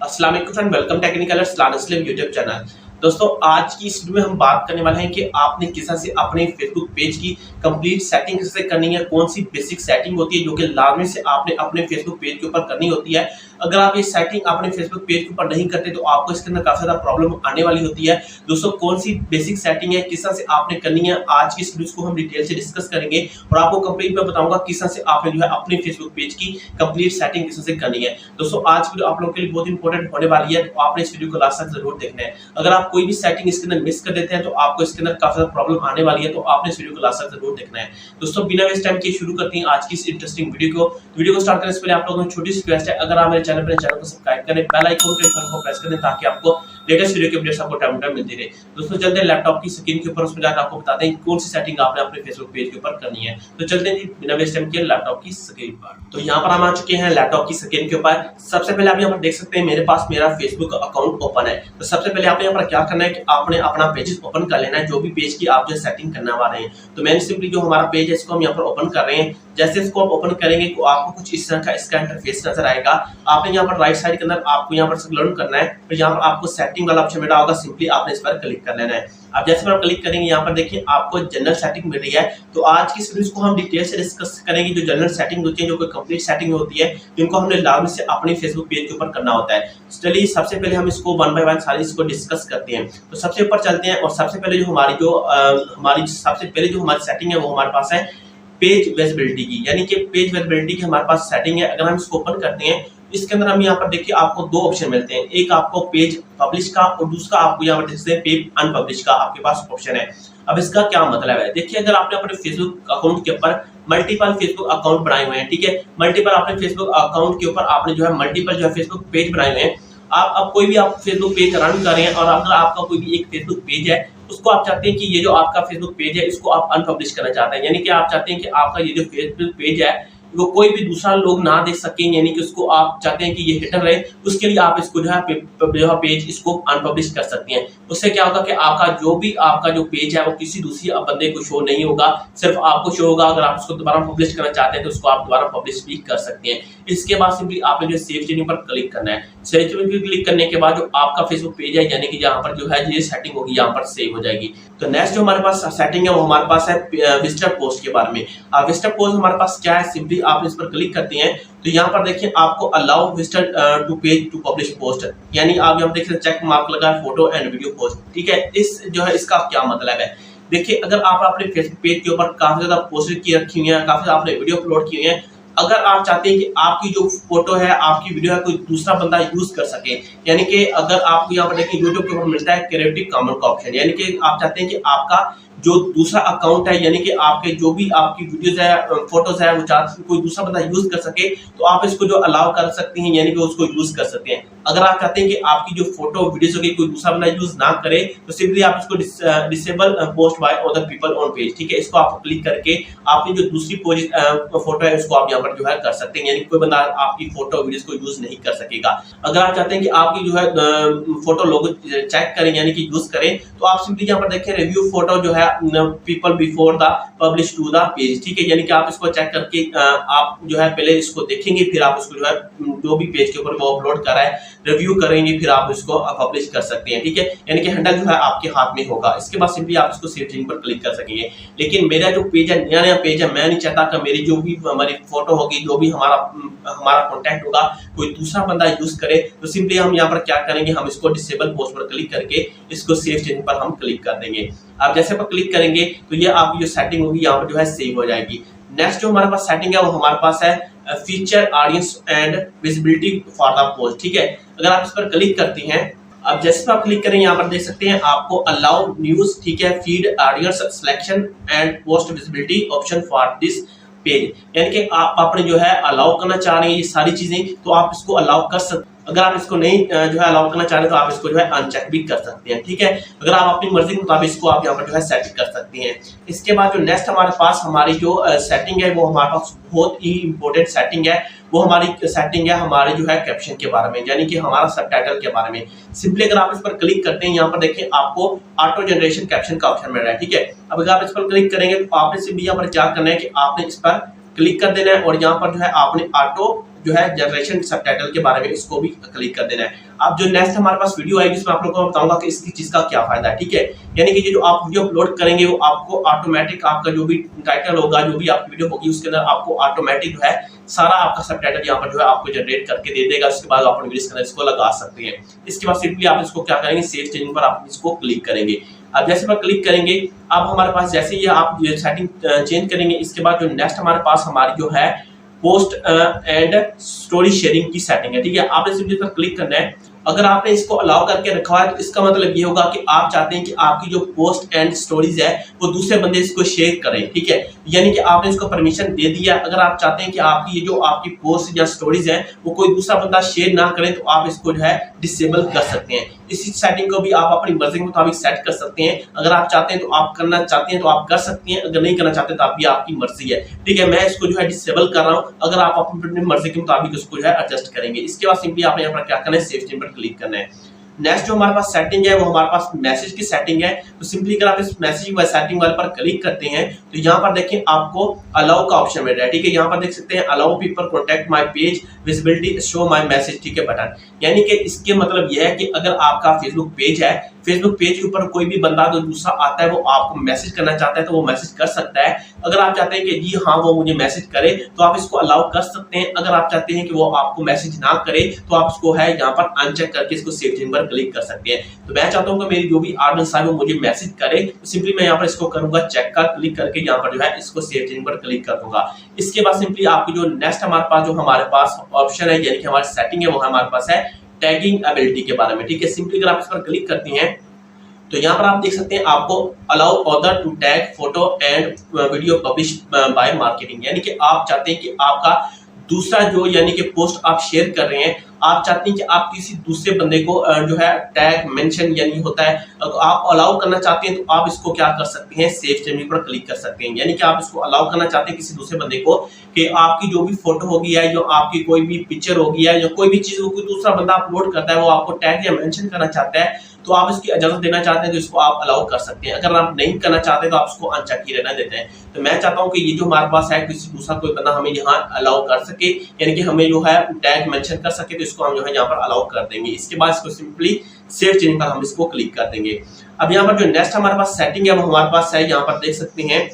अस्सलाम वालेकुम friend, welcome technical स्लान यूट्यूब चैनल। दोस्तों, आज की इस वीडियो में हम बात करने वाले हैं कि आपने किस तरह से अपने फेसबुक पेज की कंप्लीट सेटिंग कैसे करनी है, कौन सी बेसिक सेटिंग होती है जो कि लाजमी से आपने अपने फेसबुक पेज के ऊपर करनी होती है। अगर आप ये सेटिंग अपने फेसबुक पेज के ऊपर नहीं करते तो आपको इसके अंदर काफी ज्यादा प्रॉब्लम आने वाली होती है। दोस्तों, कौन सी बेसिक सेटिंग है, किस तरह से आपने करनी है, आज की इस वीडियो को हम डिटेल से डिस्कस करेंगे और आपको कंप्लीट मैं बताऊंगा किस तरह से आपने जो है अपने फेसबुक पेज की कंप्लीट सेटिंग किस तरह से करनी है। दोस्तों, आज वीडियो आप लोगों के लिए बहुत इंपॉर्टेंट होने वाली है, तो आपने इस वीडियो को लास्ट तक जरूर देखना है। अगर आप कोई भी सेटिंग इसके अंदर मिस कर देते हैं तो आपको इसके अंदर काफी ज्यादा प्रॉब्लम आने वाली है, तो आपने इस वीडियो को लास्ट तक जरूर देखना है। दोस्तों, बिना वेस्ट टाइम के शुरू करते हैं आज की इस इंटरेस्टिंग वीडियो को स्टार्ट करने से पहले आप लोगों को छोटी सी रिक्वेस्ट है, अगर आप मेरे चैनल को सब्सक्राइब करें, बेल आइकन को प्रेस कर दें ताकि आपको लेटेस्ट वीडियो के अपडेट्स आपको टाइम टाइम मिलती रहे। दोस्तों, चलते हैं लैपटॉप की स्क्रीन के ऊपर, उसमें जाकर आपको बताते हैं कौन सी सेटिंग आपने अपने फेसबुक पेज के ऊपर करनी है। तो चलते हैं बिना वेस्ट टाइम के लैपटॉप की स्क्रीन पर। तो यहाँ पर हम आ चुके हैं लैपटॉप की स्क्रीन के ऊपर। सबसे पहले आप यहाँ पर देख सकते हैं मेरे पास मेरा फेसबुक अकाउंट ओपन है। तो सबसे पहले आपने यहाँ पर क्या करना है कि आपने अपना पेजेस ओपन कर लेना है, जो भी पेज की आप जो सेटिंग करने वाले हैं। तो मैंने सिंपली जो हमारा पेज है इसको हम यहाँ पर ओपन कर रहे हैं। जैसे इसको आप ओपन करेंगे तो आपको कुछ इस तरह का इसका इंटरफेस नजर आएगा। आपने यहाँ पर राइट साइड के अंदर आपको यहाँ पर स्क्रॉल करना है, फिर यहाँ पर आपको सेटिंग वाला ऑप्शन मिला होगा, सिंपली आपने इस पर क्लिक कर लेना है। अब जैसे पर आप क्लिक करेंगे यहाँ पर देखिए आपको जनरल सेटिंग मिल रही है। तो आज की इस वीडियो को हम डिटेल से डिस्कस करेंगे जो जनरल सेटिंग होती है, जो कोई कंप्लीट सेटिंग होती है, जिनको हमने लाजमी से अपने फेसबुक पेज के ऊपर करना होता है। चलिए सबसे पहले हम इसको वन बाय वन सारी इसको डिस्कस करते हैं। तो सबसे ऊपर चलते हैं और सबसे पहले जो हमारी सेटिंग है वो हमारे पास है पेज विजिबिलिटी की, यानी कि पेज विजिबिलिटी की हमारे पास सेटिंग है। अगर हम इसको ओपन करते हैं इसके अंदर हम यहाँ पर देखिए आपको दो ऑप्शन मिलते हैं, एक आपको पेज पब्लिश का और दूसरा आपको यहाँ पर देखते हैं पेज अनपब्लिश का आपके पास ऑप्शन है। अब इसका क्या मतलब है, देखिए अगर आपने अपने फेसबुक अकाउंट के ऊपर मल्टीपल फेसबुक अकाउंट बनाए हुए हैं, ठीक है, मल्टीपल आपने फेसबुक अकाउंट के ऊपर आपने जो है मल्टीपल जो है फेसबुक पेज बनाए हुए हैं। आप अब कोई भी आप फेसबुक पेज रन कर रहे हैं और अगर आपका कोई भी एक फेसबुक पेज है उसको आप चाहते हैं कि ये जो आपका फेसबुक पेज है इसको आप अनपब्लिश करना चाहते हैं, यानी कि आप चाहते हैं कि आपका ये जो फेसबुक पेज है वो कोई भी दूसरा लोग ना देख सके, यानी कि उसको आप चाहते हैं कि ये हिडन रहे, उसके लिए आप इसको जो है पेज इसको अनपब्लिश कर सकते हैं। उससे क्या होगा कि आपका जो पेज है वो किसी दूसरी बंदे को शो नहीं होगा, सिर्फ आपको शो होगा। अगर आप उसको दोबारा पब्लिश करना चाहते हैं तो उसको आप दोबारा पब्लिश भी कर सकते हैं। इसके बाद सिंपली आपने जो सेव चेंजिंग पर क्लिक करना है। सेव चेंजिंग पर क्लिक करने के बाद जो आपका फेसबुक पेज है यानी कि यहाँ पर जो है ये सेटिंग होगी यहाँ पर सेव हो जाएगी। तो नेक्स्ट जो हमारे पास सेटिंग है वो हमारे पास है विजिटर पोस्ट के बारे में। विजिटर पोस्ट हमारे पास क्या है, सिंपली आप इस पर क्लिक करते हैं तो यहाँ पर देखिए आपको allow visitor to page to publish post, यानी आप यहाँ देखिए चेक मार्क लगा है फोटो एंड वीडियो पोस्ट, ठीक है। इस जो है इसका क्या मतलब है, देखिए अगर आप अपने फेसबुक पेज के ऊपर काफी ज्यादा पोस्ट की रखी हुई है, काफी ज्यादा आपने वीडियो अपलोड की हुई है, अगर आप चाहते हैं कि आपकी जो फोटो है आपकी वीडियो है कोई दूसरा बंदा यूज कर सके, यानी कि अगर आपको यहाँ पर देखिए यूट्यूब के ऊपर मिलता है क्रिएटिव कॉमन्स का ऑप्शन, यानी कि आप चाहते हैं कि आपका जो दूसरा अकाउंट है यानी कि आपके जो भी आपकी वीडियोज है फोटोज है वो चाहते हैं कोई दूसरा बंदा यूज कर सके, तो आप इसको जो अलाउ कर सकते हैं, यानी कि उसको यूज कर सकते हैं। अगर आप चाहते हैं कि आपकी जो फोटो वीडियोज होगी कोई दूसरा बंदा यूज ना करे तो सिंपली आप इसको disable post by other people on page, ठीक है, इसको आप क्लिक करके आपकी जो दूसरी फोटो है उसको आप यहाँ पर जो है कर सकते हैं, यानी कोई बंदा आपकी फोटो वीडियोज को यूज नहीं कर सकेगा। अगर आप चाहते हैं कि आपकी जो है फोटो लोग चेक करें यानी कि यूज करें तो आप सिंपली यहाँ पर देखें रिव्यू फोटो जो है people before the publish to the page, ठीक है, यानी कि आप इसको चेक करके आप जो है पहले इसको देखेंगे, फिर आप उसको जो है जो भी पेज के ऊपर वो अपलोड कर रहा है रिव्यू करेंगे, फिर आप इसको पब्लिश कर सकते हैं, ठीक है, यानी कि हैंडल जो है आपके हाथ में होगा। इसके बाद सिंपली आप इसको सेव चेंजिंग पर क्लिक कर सकेंगे। लेकिन मेरा जो पेज है नया पेज है, मैं नहीं चाहता कि मेरी जो भी हमारी फोटो होगी जो भी हमारा कॉन्टेक्ट होगा कोई दूसरा बंदा यूज करे, तो सिंपली हम यहाँ पर क्या करेंगे, हम इसको डिसेबल पोस्ट पर क्लिक करके इसको सेव चेंजिंग पर हम क्लिक कर देंगे। आप जैसे पर क्लिक करेंगे तो ये आपकी जो सेटिंग होगी यहाँ पर जो है सेव हो जाएगी। नेक्स्ट जो हमारे पास सेटिंग है वो हमारे पास है feature audience and visibility for the post, ठीक है। अगर आप इस पर क्लिक करते हैं, अब जैसे आप क्लिक करें यहाँ पर देख सकते हैं आपको अलाउ न्यूज, ठीक है, feed audience selection and post visibility option for this page, यानी कि आप अपने जो है अलाउ करना चाह रहे हैं ये सारी चीजें, तो आप इसको अलाउ कर सकते। अगर आप इसको नहीं जो है अलाउ करना चाह रहे तो आप इसको जो है अनचेक भी कर सकते हैं, ठीक है। अगर आप अपनी मर्जी के मुताबिक इसको आप यहाँ पर जो है सेट कर सकते हैं। इसके बाद जो नेक्स्ट हमारे पास हमारी जो सेटिंग है वो हमारे पास बहुत ही इंपॉर्टेंट सेटिंग है, वो हमारी सेटिंग है हमारे जो है कैप्शन के बारे में, यानी कि हमारा सबटाइटल के बारे में। सिंपली अगर आप इस पर क्लिक करते हैं यहाँ पर देखिए आपको ऑटो जनरेशन कैप्शन का ऑप्शन मिल रहा है, ठीक है। अब अगर आप इस पर क्लिक करेंगे तो आपने सिंपली यहाँ पर क्या करना है कि आपने इस पर क्लिक कर देना है और यहाँ पर जो है आपने ऑटो जो है जनरेशन सबटाइटल के बारे में इसको भी क्लिक कर देना है। अब जो नेक्स्ट हमारे पास वीडियो आएगी जिसमें आप लोगों को बताऊंगा कि इसकी चीज का क्या फायदा है, ठीक है। यानी कि ये जो आप वीडियो अपलोड करेंगे वो आपको ऑटोमेटिक आपका जो भी टाइटल होगा, जो भी आपकी वीडियो होगी उसके अंदर आपको ऑटोमेटिक जो है सारा आपका सबटाइटल यहाँ पर जो है आपको जनरेट करके दे देगा। उसके बाद आप इंग्लिश के अंदर इसको लगा सकते हैं। इसके बाद सिंपली आप इसको क्या करेंगे, सेव चेंजिंग पर आप इसको क्लिक करेंगे। अब जैसे पर क्लिक करेंगे, अब हमारे पास जैसे ये आप ये सेटिंग चेंज करेंगे, इसके बाद जो नेक्स्ट हमारे पास हमारी जो है पोस्ट एंड स्टोरी शेयरिंग की सेटिंग है, ठीक है। आपने सिंपली पर क्लिक करना है। अगर आपने इसको अलाउ करके रखा है तो इसका मतलब ये होगा कि आप चाहते हैं कि आपकी जो पोस्ट एंड स्टोरीज है वो दूसरे बंदे इसको शेयर करें, ठीक है। यानी कि आपने इसको परमिशन दे दिया। अगर आप चाहते हैं कि आपकी ये जो आपकी पोस्ट या स्टोरीज है वो कोई दूसरा बंदा शेयर ना करे तो आप इसको जो है डिसेबल कर सकते हैं। इसी सेटिंग को भी आप अपनी मर्जी के मुताबिक सेट कर सकते हैं। अगर आप चाहते हैं तो आप करना चाहते हैं तो आप कर सकते हैं, अगर नहीं करना चाहते तो आप भी आपकी मर्जी है, ठीक है। मैं इसको जो है डिसेबल कर रहा हूँ, अगर आप अपनी मर्जी के मुताबिक इसको जो है एडजस्ट करेंगे। इसके बाद सिंपली आपने यहाँ पर क्या करना है, सेव चेंज पर क्लिक करना है। नेक्स्ट जो हमारे पास सेटिंग है वो हमारे पास मैसेज की सेटिंग है। तो सिंपली अगर आप इस मैसेज व सेटिंग वाले पर क्लिक करते हैं तो यहाँ पर देखिए आपको अलाउ का ऑप्शन मिल रहा है, ठीक है। यहाँ पर देख सकते हैं allow people protect my page visibility show my message, ठीक है, बटन। यानी कि इसके मतलब यह है कि अगर आपका फेसबुक पेज है, फेसबुक पेज के ऊपर कोई भी बंदा जो दूसरा आता है वो आपको मैसेज करना चाहता है तो वो मैसेज कर सकता है। अगर आप चाहते हैं कि जी हाँ वो मुझे मैसेज करे तो आप इसको अलाउ कर सकते हैं। अगर आप चाहते हैं कि वो आपको मैसेज ना करे तो आप इसको है यहाँ पर अनचेक करके इसको सेव चेंज पर क्लिक कर सकते हैं। तो मैं चाहता हूँ कि मेरी जो भी ऑडियंस है वो मुझे मैसेज करे, तो सिंपली मैं यहाँ पर इसको करूंगा चेक का क्लिक करके यहाँ पर जो है इसको सेव चेंज पर क्लिक कर दूंगा। इसके बाद सिंपली आपकी जो नेक्स्ट हमारे पास जो हमारे पास ऑप्शन है यानी कि हमारी सेटिंग है वो हमारे पास है टैगिंग एबिलिटी के बारे में, ठीक है। सिंपली अगर आप इस पर क्लिक करती हैं तो यहाँ पर आप देख सकते हैं आपको allow other to tag photo and video publish by marketing, यानी कि आप चाहते हैं कि आपका दूसरा जो यानी कि पोस्ट आप शेयर कर रहे हैं, आप चाहते हैं कि आप किसी दूसरे बंदे को जो है टैग मेंशन यानी होता है, आप अलाउ करना चाहते हैं तो आप इसको क्या कर सकते हैं, सेव चेंजिंग पर क्लिक कर सकते हैं। यानी कि आप इसको अलाउ करना चाहते हैं किसी दूसरे बंदे को कि आपकी जो भी फोटो होगी या जो आपकी कोई भी पिक्चर होगी या जो कोई भी चीज कोई दूसरा बंदा अपलोड करता है वो आपको टैग या मेंशन करना चाहता है तो आप इसकी इजाजत देना चाहते हैं तो इसको आप अलाउ कर सकते हैं। अगर आप नहीं करना चाहते तो आप इसको अनचेक ही रहना देते हैं। तो मैं चाहता हूं कि ये जो हमारे पास है किसी दूसरा कोई बंदा हमें यहाँ अलाउ कर सके, यानी कि हमें जो है टैग मेंशन कर सके, तो इसको हम जो है यहाँ पर अलाउ कर देंगे। इसके बाद इसको सिंपली सेव चेंज पर हम इसको क्लिक कर देंगे। अब यहाँ पर जो नेक्स्ट हमारे पास सेटिंग है वो हमारे पास है, यहाँ पर देख सकते हैं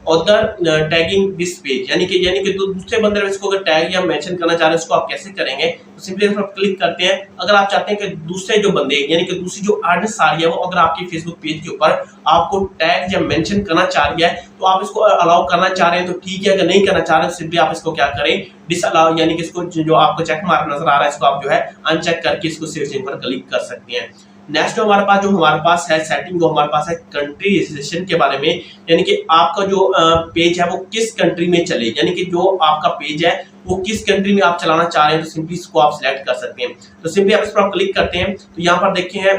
अदर टैगिंग दिस पेज, यानी कि दूसरे बंदे में इसको अगर टैग या मेंशन करना चाह रहे हैं उसको आप कैसे करेंगे, तो सिंपली पर क्लिक करते हैं। अगर आप चाहते हैं कि दूसरे जो बंदे यानी कि दूसरी जो ऑडियंस आ रही है वो अगर आपके फेसबुक पेज के ऊपर आपको टैग या मेंशन करना चाह रही है तो आप इसको अलाउ करना चाह रहे हैं तो ठीक है, अगर नहीं करना चाह रहे हैं तो सिंपली आप इसको क्या करें, डिसअलाउ, यानी कि इसको जो आपको चेक मार्क नजर आ रहा है इसको आप जो है अनचेक करके इसको सेव चेंज पर क्लिक कर सकते हैं। नेक्स्ट हमारे पास जो हमारे पास है सेटिंग वो हमारे पास है कंट्री रजिस्ट्रेशन के बारे में, यानी कि आपका जो पेज है वो किस कंट्री में चले, यानी कि जो आपका पेज है वो किस कंट्री में आप चलाना चाह रहे हैं तो सिंपली इसको आप सिलेक्ट कर सकते हैं। तो सिंपली आप इस पर क्लिक करते हैं तो यहाँ पर देखिए है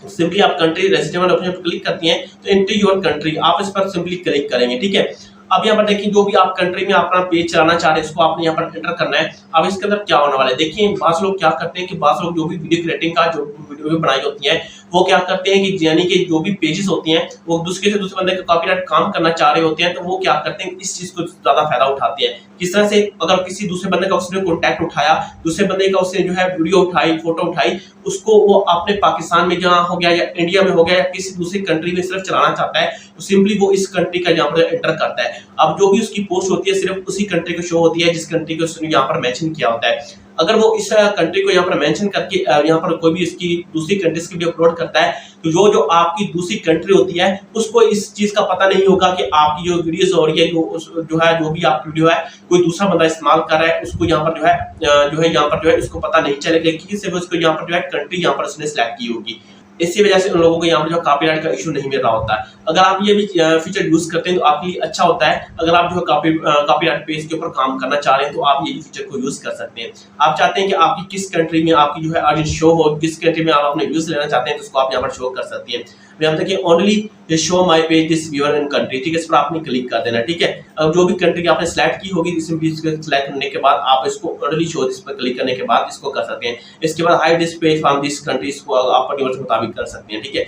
सिंपली आप कंट्री रजिस्ट्रेशन ऑप्शन पर क्लिक करती हैं तो एंटर योर कंट्री आप इस पर सिंपली क्लिक करेंगे, ठीक है। अब यहाँ पर देखिए जो भी आप कंट्री में अपना पेज चलाना चाह रहे हैं इसको आपने यहाँ पर एंटर करना है। अब इसके अंदर क्या होने वाला है, देखिए बास लोग क्या करते हैं कि बास लोग जो भी वीडियो क्रिएटिंग का जो वीडियो बनाई होती है वो क्या करते हैं कि यानी कि जो भी पेजेस होती हैं वो दूसरे से दूसरे बंदे का कॉपीराइट काम करना चाह रहे होते हैं तो वो क्या करते हैं इस चीज को ज्यादा फायदा उठाते हैं। किस तरह से, अगर किसी दूसरे बंदे का उसने कॉन्टैक्ट उठाया, दूसरे बंदे का उसने जो है वीडियो उठाई, फोटो उठाई, उसको वो अपने पाकिस्तान में जहाँ हो गया या इंडिया में हो गया या किसी दूसरी कंट्री में सिर्फ चलाना चाहता है तो सिंपली वो इस कंट्री का यहाँ पर एंटर करता है। अब जो भी उसकी पोस्ट होती है सिर्फ उसी कंट्री को शो होती है जिस कंट्री को उसने यहाँ पर मेंशन किया होता है। अगर वो इस कंट्री को यहाँ पर मेंशन करके यहाँ पर कोई भी इसकी दूसरी कंट्रीज की वीडियो अपलोड करता है तो जो आपकी दूसरी कंट्री होती है उसको इस चीज का पता नहीं होगा कि आपकी जो वीडियोस हो रही है जो भी आपकी वीडियो है कोई दूसरा बंदा इस्तेमाल कर रहा है, उसको यहाँ पर यहाँ पर उसको पता नहीं चलेगा कि सिर्फ उसको यहाँ पर कंट्री यहाँ पर उसने सिलेक्ट की होगी। इसी वजह से उन लोगों को यहाँ पर जो कॉपीराइट का इशू नहीं मिल रहा होता है। अगर आप ये भी फीचर यूज करते हैं तो आपके लिए अच्छा होता है। अगर आप जो कॉपीराइट पेज के ऊपर काम करना चाह रहे हैं तो आप ये फीचर को यूज कर सकते हैं। आप चाहते हैं कि आपकी किस कंट्री में आपकी जो है ऑडियंस शो हो, किस कंट्री में आप अपने व्यूज लेना चाहते हैं तो उसको आप यहाँ पर शो कर सकते हैं। यहाँ देखिए only show my page this viewer in country, ठीक है, इस पर आपने क्लिक कर देना, ठीक है। अब जो भी कंट्री आपने सिलेक्ट की होगी सिलेक्ट करने के बाद आप इसको ओनली शो दिस पर क्लिक करने के बाद इसको कर सकते हैं। इसके बाद hide this page from this country इसको आप अपनी मर्जी के मुताबिक कर सकते हैं, ठीक है।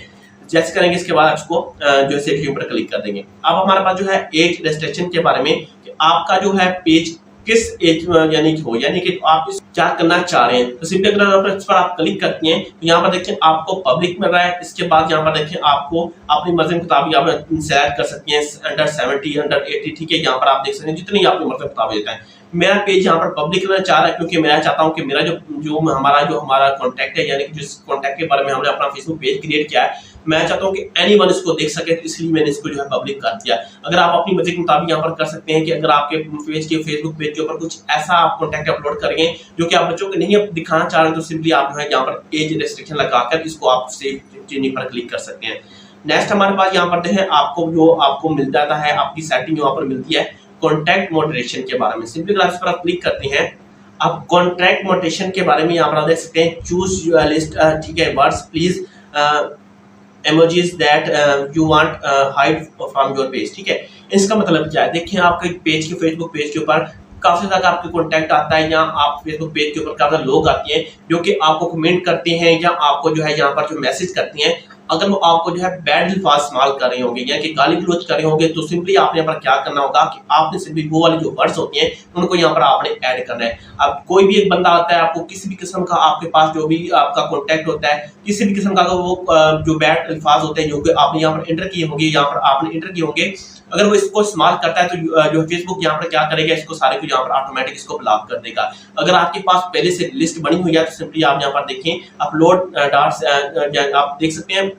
जैसे करेंगे इसके बाद इसको जो सेटिंग पर क्लिक कर देंगे। अब हमारे पास जो है एज रेस्ट्रिक्शन के बारे में कि आपका जो है पेज किस एज यानी कि हो, यानी कि आप इस क्या करना चाह रहे हैं। तो सिंपली अगर इस पर आप क्लिक करती हैं तो यहाँ पर देखिए आपको पब्लिक मिल रहा है। इसके बाद यहाँ पर देखिए आपको अपनी मर्जी के मुताबिक आप सेलेक्ट कर सकती हैं, अंडर 70 अंडर 80, ठीक है। यहाँ पर आप देख सकते हैं जितनी आपकी मर्जी के मुताबिक देता है। मेरा पेज यहाँ पर पब्लिक करना चाह रहा है क्योंकि मैं चाहता हूँ कि मेरा जो हमारा कॉन्टैक्ट है, यानी कि जिस कॉन्टैक्ट के बारे में हमने अपना फेसबुक पेज क्रिएट किया है, मैं चाहता हूँ कि एनीवन इसको देख सके, तो इसलिए मैंने इसको जो है पब्लिक कर दिया। अगर आप अपनी मर्जी के मुताबिक यहाँ पर कर सकते हैं कि अगर आपके पेज के फेसबुक पेज के ऊपर कुछ ऐसा आप कॉन्टैक्ट अपलोड करेंगे जो कि आप बच्चों को नहीं दिखाना चाह रहे हैं, तो सिंपली आप जो है यहाँ पर एज रेस्ट्रिक्शन लगाकर इसको आप सेव चेंजिंग पर क्लिक कर सकते हैं। नेक्स्ट हमारे पास यहाँ पर देखें आपको मिल जाता है, आपकी सेटिंग यहाँ पर मिलती है कॉन्टैक्ट मॉडरेशन के बारे में। सिंपली अगर इस पर आप क्लिक करते हैं, आप कॉन्टैक्ट मॉडरेशन के बारे में यहाँ पर आप देख सकते हैं, चूज योर लिस्ट, ठीक है, words please emojis that you want hide from your page, ठीक है। इसका मतलब क्या है, देखिए आपके पेज के फेसबुक पेज के ऊपर काफी ज्यादा आपके कॉन्टैक्ट आता है, या आप फेसबुक पेज के ऊपर काफी लोग आते हैं जो कि आपको कमेंट करते हैं या आपको जो है यहाँ पर जो मैसेज करती हैं। अगर वो आपको जो है बैड अल्फाज इस्तेमाल कर रहे होंगे या कि गाली गलौज कर रहे होंगे, तो सिंपली आपने यहाँ पर क्या करना होगा कि आपने सिंपली वो वाले जो वर्ड्स होते हैं उनको यहाँ पर आपने ऐड करना है। अब कोई भी एक बंदा आता है, आपको किसी भी किस्म का आपके पास जो भी आपका कॉन्टैक्ट होता है, किसी भी किस्म का वो जो बैड अल्फाज होते हैं जो कि आपने यहाँ पर एंटर किए होंगे, यहाँ पर आपने एंटर किए होंगे, अगर वो इसको इस्तेमाल करता है तो जो फेसबुक यहाँ पर क्या करेगा, इसको सारे को यहाँ पर ऑटोमेटिक इसको ब्लॉक कर देगा। अगर आपके पास पहले से लिस्ट बनी हुई है तो सिंपली आप यहाँ पर देखें अपलोड डॉट्स, आप देख सकते हैं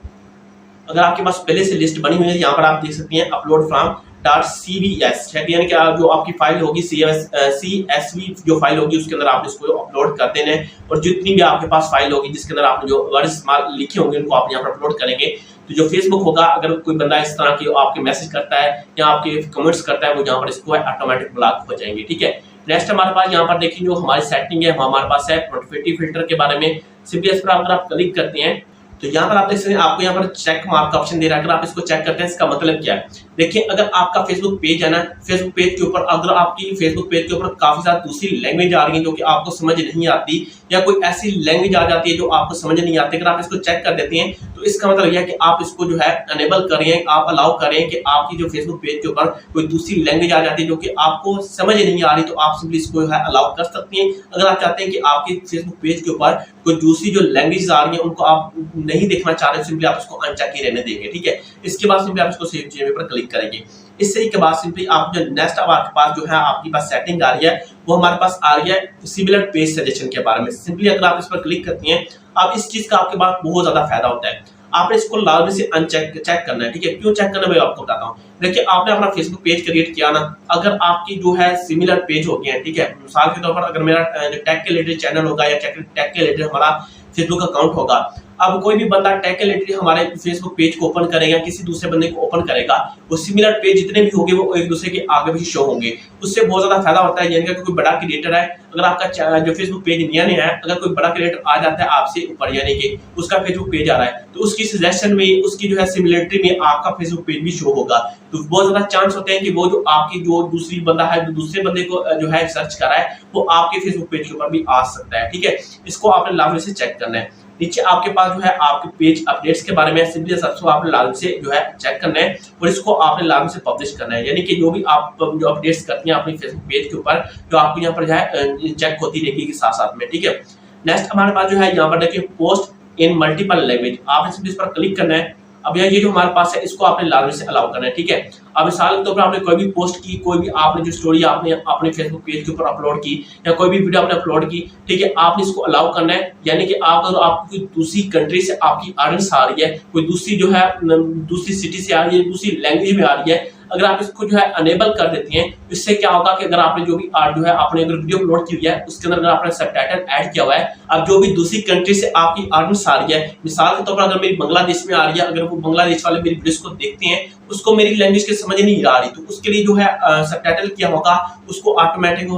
अगर आपके पास पहले से लिस्ट बनी हुई है, यहाँ पर आप देख सकते हैं अपलोड फ्रॉम .cvs, यानी कि जो आपकी फाइल होगी CSV जो फाइल होगी उसके अंदर आप इसको अपलोड कर देना है। और जितनी भी आपके पास फाइल होगी जिसके अंदर आपने जो वर्ड्स लिखे होंगे उनको आप यहाँ पर अपलोड करेंगे, तो जो फेसबुक होगा, अगर कोई बंदा इस तरह की आपके मैसेज करता है या आपके कमेंट्स करता है, वो यहाँ पर इसको ऑटोमेटिक ब्लॉक हो जाएंगे, ठीक है। नेक्स्ट हमारे पास यहाँ पर देखिए जो हमारी सेटिंग है हमारे पास है नोटिफिकेटिव फिल्टर के बारे में। सिंपली इस पर अगर आप क्लिक करते हैं तो यहाँ पर आप देख सकते हैं आपको यहाँ पर चेक मार्क का ऑप्शन दे रहा है। अगर आप इसको चेक करते हैं इसका मतलब क्या है, देखिए अगर आपका फेसबुक पेज है ना, फेसबुक पेज के ऊपर अगर आपकी फेसबुक पेज के ऊपर काफी सारी दूसरी लैंग्वेज आ रही है जो कि आपको समझ नहीं आती, या कोई ऐसी लैंग्वेज आ जाती है जो आपको समझ नहीं आती, अगर आप इसको चेक कर देते हैं तो इसका मतलब यह है कि आप इसको जो है अनेबल कर रहे हैं, आप अलाउ कर रहे हैं कि आपकी जो फेसबुक पेज के ऊपर कोई दूसरी लैंग्वेज आ जाती है जो कि आपको समझ नहीं आ रही, तो आप सिंपली इसको जो है अलाउ कर सकती हैं। अगर आप चाहते हैं कि आपकी फेसबुक पेज के ऊपर कोई दूसरी जो लैंग्वेज आ रही है उनको आप नहीं देखना चाह रहे, सिंपली आप इसको अनचेक ही रहने देंगे, ठीक है। इसके बाद सिंपली आप इसको सेव चेंज पर क्लिक करेंगे। इससे के बाद सिंपली आप जो नेक्स्ट अब आपके पास जो है आपके पास सेटिंग आ रही है, वो हमारे पास आ रही है सिमिलर पेज सजेशन के बारे में। सिंपली अगर आप इस पर क्लिक करती हैं, अब इस चीज का आपके पास बहुत ज्यादा फायदा होता है। आपने इसको लाजमी से अनचेक चेक करना है, ठीक है। क्यों चेक करना है मैं आपको बताता हूँ। देखिए आपने अपना फेसबुक पेज क्रिएट किया ना, अगर आपकी जो है सिमिलर पेज हो गए हैं, ठीक है, मिसाल के तौर पर अगर मेरा टेक के रिलेटेड चैनल होगा या टेक के रिलेटेड हमारा फेसबुक अकाउंट होगा, अब कोई भी बंदा टेक के रिलेटेड हमारे फेसबुक पेज को ओपन करेगा, किसी दूसरे बंदे को ओपन करेगा, वो सिमिलर पेज जितने भी होंगे वो एक दूसरे के आगे भी शो होंगे। उससे बहुत ज्यादा फायदा होता है, यानी कि कोई बड़ा क्रिएटर है, अगर आपका जो फेसबुक पेज नया नया है, अगर कोई बड़ा क्रिएटर आ जाता है आपसे ऊपर, यानी कि उसका फेसबुक पेज आ रहा है, तो उसकी सजेशन में, उसकी जो है सिमिलरिटी में आपका फेसबुक पेज भी शो होगा। तो बहुत ज्यादा चांस होते हैं कि वो जो आपकी जो दूसरी बंदा है, जो दूसरे बंदे को जो है सर्च कर रहा है, वो आपके फेसबुक पेज के ऊपर भी आ सकता है, ठीक है। इसको आपने लाजमी से चेक करना है। नीचे आपके पास जो है आपके पेज अपडेट्स के बारे में सिंपली सबसे आपने लाजमी से जो है चेक करना है और इसको आपने लाजमी से पब्लिश करना है, यानी कि जो भी आप जो अपडेट्स करती हैं अपनी फेसबुक पेज के ऊपर, जो आपको यहाँ पर जो है चेक होती रहेगी साथ साथ में, ठीक है। नेक्स्ट हमारे पास जो है यहाँ पर देखिए पोस्ट इन मल्टीपल लैंग्वेज, आपने सिंपली इस पर क्लिक करना है। अब ये जो हमारे पास है इसको आपने लाजमी से अलाउ करना है, ठीक है। अब मिसाल के तौर पर आपने कोई भी पोस्ट की, कोई भी आपने जो स्टोरी आपने अपने फेसबुक पेज के ऊपर अपलोड की या कोई भी वीडियो आपने अपलोड की, ठीक है, आपने इसको अलाउ करना है। यानी कि आप अगर आपकी दूसरी कंट्री से आपकी ऑडियंस आ रही है, कोई दूसरी जो है दूसरी सिटी से आ रही है, दूसरी लैंग्वेज में आ रही है, अगर आप इसको जो है अनेबल कर देती हैं, इससे क्या होगा कि अगर आपने जो भी जो है आपने अगर वीडियो अपलोड की है उसके अंदर अगर आपने सबटाइटल ऐड किया हुआ है, अब जो भी दूसरी कंट्री से आपकी ऑडियंस आ रही है, मिसाल के तौर पर अगर मेरी बांग्लादेश में आ रही है, अगर वो बांग्लादेश वाले मेरी वीडियोस को देखते हैं, उसको मेरी लैंग्वेज के समझ नहीं आ रही, तो उसके लिए जो है सबटाइटल किया होगा, उसको ऑटोमेटिक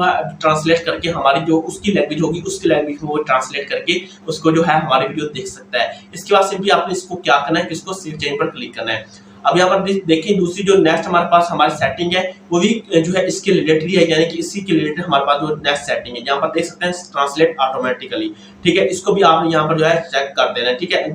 ट्रांसलेट करके हमारी जो उसकी लैंग्वेज होगी उसकी लैंग्वेज में वो ट्रांसलेट करके उसको जो है हमारी वीडियो देख सकता है। इसके बाद सिंपली आपने इसको क्या करना है कि इसको सेव चेंज पर क्लिक करना है। अब यहाँ पर देखिए दूसरी जो नेक्स्ट हमारे पास हमारी सेटिंग है वो भी जो है इसके रिलेटेड है, यानी कि इसी के रिलेटेड हमारे पास जो नेक्स्ट सेटिंग है, यहाँ पर देख सकते हैं ट्रांसलेट ऑटोमेटिकली, ठीक है। इसको भी आपने यहाँ पर जो है चेक कर देना है, ठीक है।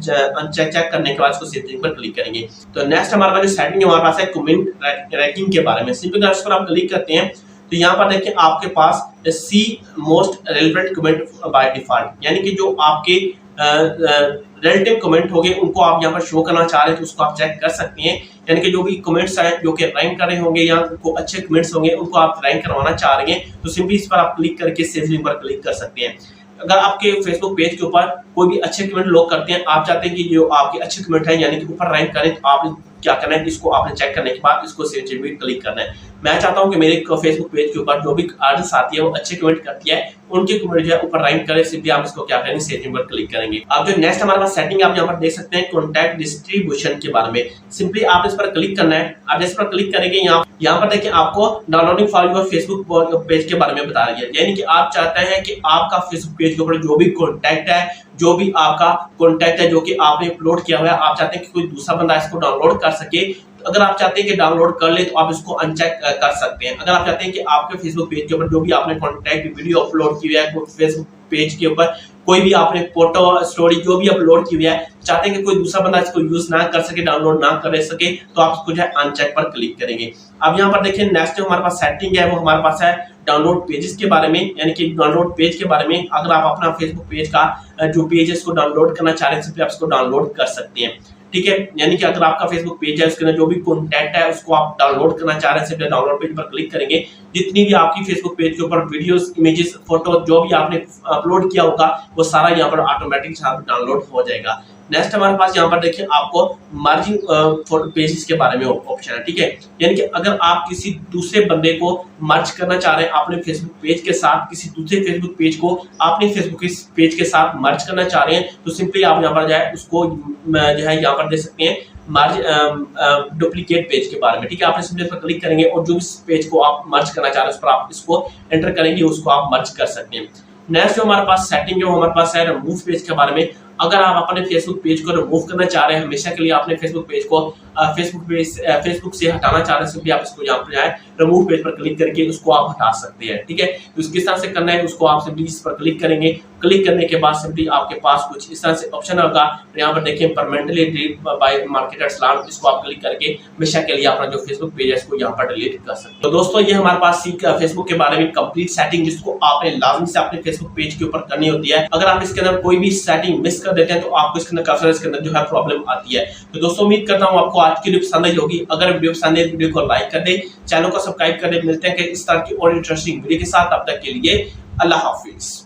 चेक करने के बाद इसको सेटिंग पर क्लिक करेंगे। तो नेक्स्ट हमारे पास जो सेटिंग है हमारे पास है कमेंट रैंकिंग के बारे में। सिंपली इस पर आप क्लिक करते हैं तो यहाँ पर देखिए आपके पास see most relevant comment by default, यानी कि जो आपके रिलेटिव कमेंट होंगे उनको आप यहाँ पर शो करना चाह रहे हैं, तो उसको आप चेक कर सकते हैं। यानी कि जो भी कमेंट्स हैं जो कि रैंक कर रहे होंगे या उनको अच्छे कमेंट्स होंगे उनको आप रैंक करवाना चाह रहे हैं, तो सिंपली इस पर आप क्लिक करके सेव लिंक पर क्लिक कर सकते हैं। अगर आपके फेसबुक पेज के ऊपर कोई भी अच्छे कमेंट लोग करते हैं, आप चाहते हैं कि जो आपके अच्छे कमेंट है यानी कि ऊपर रैंक करें, तो आप क्या करना है, इसको आपने चेक करने के बाद इसको सेव चेंज में क्लिक करना है। मैं चाहता हूं कि मेरे फेसबुक पेज के ऊपर जो भी आर्टिस्ट आती है वो अच्छे कमेंट करती है, उनके कमेंट जो है ऊपर रैंक करे, सिंपली आप इसको क्या करेंगे, सेव पर क्लिक करेंगे। अब जो नेक्स्ट हमारे पास सेटिंग आप यहाँ पर देख सकते हैं कॉन्टैक्ट डिस्ट्रीब्यूशन के बारे में, सिंपली आप इस पर क्लिक करना है। आप इस पर क्लिक करेंगे यहाँ पर देखिए आपको downloading for your Facebook page के बारे में बता रही है, यानी कि आप चाहते हैं कि आपका फेसबुक पेज के ऊपर जो भी कॉन्टैक्ट है, जो भी आपका कॉन्टैक्ट है जो कि आपने अपलोड किया हुआ है, आप चाहते हैं कि कोई दूसरा बंदा इसको डाउनलोड कर सके। अगर आप चाहते हैं कि डाउनलोड कर ले तो आप इसको अनचेक कर सकते हैं। अगर आप चाहते हैं कि आपके फेसबुक पेज के ऊपर जो भी आपने कॉन्टैक्ट वीडियो अपलोड की हुई है, फेसबुक पेज के ऊपर कोई भी आपने फोटो स्टोरी जो भी अपलोड की हुई है, चाहते हैं कि कोई दूसरा बंदा इसको यूज ना कर सके, डाउनलोड ना कर सके, तो आप इसको जो है अनचेक पर क्लिक करेंगे। अब यहाँ पर देखिए नेक्स्ट जो हमारे पास सेटिंग है वो हमारे पास है डाउनलोड पेजेस के बारे में, यानी कि डाउनलोड पेज के बारे में। अगर आप अपना फेसबुक पेज का जो पेज है इसको डाउनलोड करना चाह रहे हैं, सिंपली आप इसको डाउनलोड कर सकते हैं, ठीक है। यानी कि अगर आपका फेसबुक पेज है उसके अंदर जो भी कॉन्टैक्ट है उसको आप डाउनलोड करना चाह रहे हैं, सिंपली डाउनलोड पेज पर क्लिक करेंगे। जितनी भी आपकी फेसबुक पेज के ऊपर वीडियोस, इमेजेस, फोटो जो भी आपने अपलोड किया होगा वो सारा यहाँ पर ऑटोमेटिक डाउनलोड हो जाएगा। नेक्स्ट हमारे पास यहाँ पर देखिए आपको मर्जिंग पेजेस के बारे में ऑप्शन है, ठीक है। यानी कि अगर आप किसी दूसरे बंदे को मर्ज करना चाह रहे हैं अपने फेसबुक पेज के साथ, किसी दूसरे फेसबुक पेज को अपने फेसबुक पेज के साथ मर्ज करना चाह रहे हैं, तो सिंपली आप यहाँ पर जाए उसको जो है यहाँ पर दे सकते हैं मर्ज डुप्लीकेट पेज के बारे में, ठीक है। आप सिंपली पर क्लिक करेंगे और जो भी पेज को आप मर्ज करना चाह रहे हैं उस पर आप इसको एंटर करेंगे, उसको आप मर्ज कर सकते हैं। नेक्स्ट जो हमारे पास सेटिंग है वो हमारे पास है रिमूव पेज के बारे में। अगर आप अपने फेसबुक पेज को रिमूव करना चाह रहे हैं, हमेशा के लिए अपने फेसबुक पेज को फेसबुक से हटाना चाह रहे हैं, सिंपली आप इसको यहाँ पर जाए रिमूव पेज पर क्लिक करके उसको आप हटा सकते हैं, ठीक है। तो किस तरह से करना है उसको आप सिंपली इस पर क्लिक करेंगे। क्लिक करने के बाद सिंपली आपके पास कुछ इस तरह से ऑप्शन होगा, तो यहाँ पर देखिए permanently delete by marketers launch, इसको आप क्लिक करके हमेशा के लिए अपना जो फेसबुक पेज है इसको यहाँ पर डिलीट कर सकते हैं। तो दोस्तों ये हमारे पास फेसबुक के बारे में कंप्लीट सेटिंग जिसको आपने लाजमी से अपने फेसबुक पेज के ऊपर करनी होती है। अगर आप इसके अंदर कोई भी सेटिंग मिस कर देते हैं तो आपको इसके अंदर काफी इसके अंदर जो है प्रॉब्लम आती है। तो दोस्तों उम्मीद करता हूँ आपको आज की वीडियो पसंद आई होगी। अगर वीडियो पसंद है वीडियो को लाइक कर दे, चैनल को सब्सक्राइब कर दे। मिलते हैं कि इस तरह की और इंटरेस्टिंग वीडियो के साथ, तब तक के लिए अल्लाह हाफिज।